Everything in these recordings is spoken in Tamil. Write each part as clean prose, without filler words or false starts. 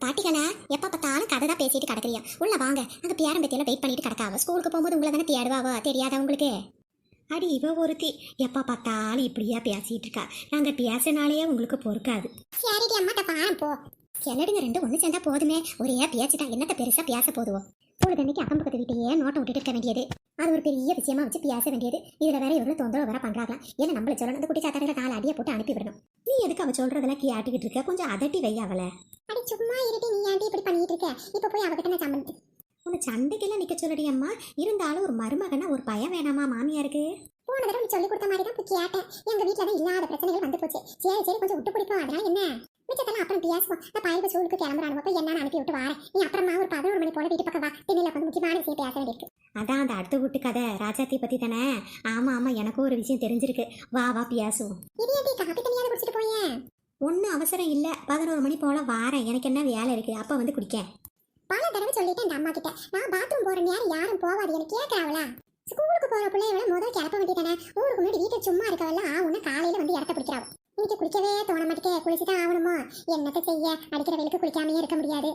பாட்டிகளா எப்ப பார்த்தாலும் கதை தான் பேசிட்டு கிடக்குறியா? உள்ள வாங்க. அங்க பேரம் பேத்தியெல்லாம் வெயிட் பண்ணிட்டு கிடக்காவ. ஸ்கூலுக்கு போகும்போது உங்களை தானே தேடுவாவோ, தெரியாதா உங்களுக்கு? அடி இவ ஒருத்தி எப்ப பார்த்தாலும் இப்படியா பேசிட்டு இருக்கா. நாங்க பேசினாலேயே உங்களுக்கு பொறுக்காது. சரிடி அம்மாட்ட பாரம் போ. கிளடுங்க ரெண்டு ஒண்ணு சேர்ந்தா போதுமே. ஒரே பேச்சுட்டா என்னத்த பெருசா பேச போதுவோம். பொழுதன்னைக்கு அக்கம் பக்கத்து வீட்டையே நோட்டை விட்டுட்டு இருக்க வேண்டியது. அது ஒரு பெரிய விஷயமா வச்சு பேச வேண்டியது. இதுல வேற எவ்வளவு தொந்தரவு வேற பண்றாங்களா? ஏன்னா நம்மள சொல்லணும். அந்த குட்டி சாத்தான 4 அடியை போட்டு அனுப்பி விடணும். நீ எதுக்கு அவ சொல்றதெல்லாம் கேட்டுக்கிட்டு இருக்க? கொஞ்சம் அதட்டி வை அவள. அடி சும்மா இருட்டி, நீ ஏன்டி இப்படி பண்ணிட்டு இருக்க? இப்ப போய் அவகிட்ட நான் சம்பந்தி உன்னை சண்டைக்கெல்லாம் நிக்க சொல்லடி அம்மா. இருந்தாலும் ஒரு மருமகனா ஒரு பயம் வேணாமா மாமியாருக்கு? போன தடவை நீ சொல்லி கொடுத்த மாதிரி தான் போய் கேட்டேன். எங்க வீட்டுல தான் இல்லாத பிரச்சனைகள் வந்து போச்சு. சரி சரி கொஞ்சம் விட்டு பிடிப்போம். அதனால என்ன மிச்சத்தெல்லாம் அப்புறம் பேசுவோம். நான் பையன் ஸ்கூலுக்கு கிளம்புறானு போய் என்ன அனுப்பி விட்டு வரேன். நீ அப்புறமா ஒரு 11 மணி போல வீட்டு பக்கம் வா. திண்ணில கொஞ்சம் முக்கியமான விஷயம் பேச வேண்டியிருக்கு. அதான் அந்த அடுத்த வீட்டு கதை ராஜாத்தி பத்தி தானே? ஆமா ஆமா, எனக்கும் ஒரு விஷயம் தெரிஞ்சிருக்கு. வா வா பேசுவோம். இது காப்பி தனியாவது குடிச்சிட்டு போயேன். ஒன்றும் அவசரம் இல்லை. 11 மணி போல வாரேன். எனக்கு என்ன வேலை இருக்கு? அப்போ வந்து குடிக்க. பல தடவை சொல்லிட்டேன் இந்த அம்மா கிட்ட. நான் பாத்ரூம் போற நேரம் யாரும் போவாது. எனக்கு கேட்கறாங்களா? ஸ்கூலுக்கு போற பிள்ளைகளை முதல் கிளப்ப வேண்டியதானே. ஊருக்கு முன்னாடி வீட்டை சும்மா இருக்கவெல்லாம் ஆகும்னு காலையில வந்து இடத்த பிடிக்கிறாங்க. இன்னைக்கு குளிக்கவே தோண மாட்டேங்க. குளிச்சுதான் ஆகணுமோ? என்னத்தை செய்ய? அடிக்கிற வெளுக்கு குளிக்காமையே இருக்க முடியாது.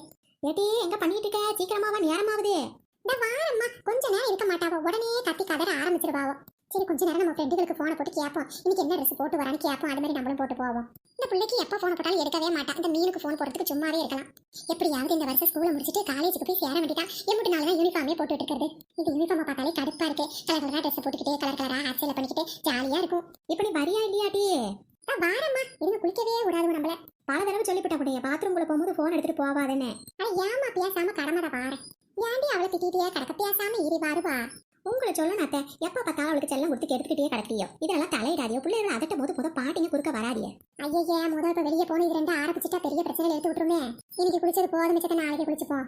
ஏட்டி எங்க பண்ணிட்டு இருக்க? சீக்கிரமாவா, நேரமாவது. இந்த வாரம்மா கொஞ்ச நேரம் இருக்க மாட்டாவோ. உடனே கத்தி கதற ஆரம்பிச்சிருவாவோ. சரி கொஞ்ச நேரம் நம்ம ஃப்ரெண்டுகளுக்கு போனை போட்டு கேட்போம். இன்னைக்கு என்ன ட்ரெஸ் போட்டு வரான்னு கேட்போம். அது மாதிரி நம்மளும் போட்டு போவோம். இந்த பிள்ளைக்கு எப்போ ஃபோன் போட்டாலும் எடுக்கவே மாட்டான். இந்த மீனுக்கு ஃபோன் போடுறதுக்கு சும்மாவே இருக்கலாம். எப்படியாவது இந்த வருஷம் ஸ்கூலை முடிச்சுட்டு காலேஜுக்கு போய் சேர வேண்டியதான். எம்பிட்டு நாள் தான் யூனிஃபார்மே போட்டு இருக்கிறது. இந்த யூனிஃபார்மை பார்த்தாலே கடுப்பா இருக்கு. கலர் கலரா ட்ரெஸ் போட்டுக்கிட்டு கலர் கலரா ஹேர் பண்ணிக்கிட்டு ஜாலியா இருக்கும். இப்ப நீ வரியா இல்லையாட்டி? வாரம்மா இருந்து குளிக்கவே விடாது நம்மள. பல தடவை சொல்லிவிட்டா கூட பாத்ரூம்குள்ள போகும்போது ஃபோன் எடுத்துட்டு போவாதுன்னு. ஆனா ஏமா பேசாம கடமைட வாரேன். ஏன்டி அவளை திட்டிட்டியா கிடக்க? பேசாம இரு வருவா. உங்களை சொல்ல நாத்த எப்ப பார்த்தாலும் அவளுக்கு செல்லம் கொடுத்து கெடுத்துக்கிட்டே கிடக்கிறியோ. இதெல்லாம் தலையிடாதியோ. பிள்ளைகளை அதட்ட போது பாட்டிங்க குறுக்க வராதிய. ஐயே முதல் இப்ப வெளியே போன இது ரெண்டு ஆரம்பிச்சுட்டா பெரிய பிரச்சனை எடுத்து விட்டுருமே. இன்னைக்கு குளிச்சது போதும், மிச்சத்தை நாளைக்கு குளிச்சுப்போம்.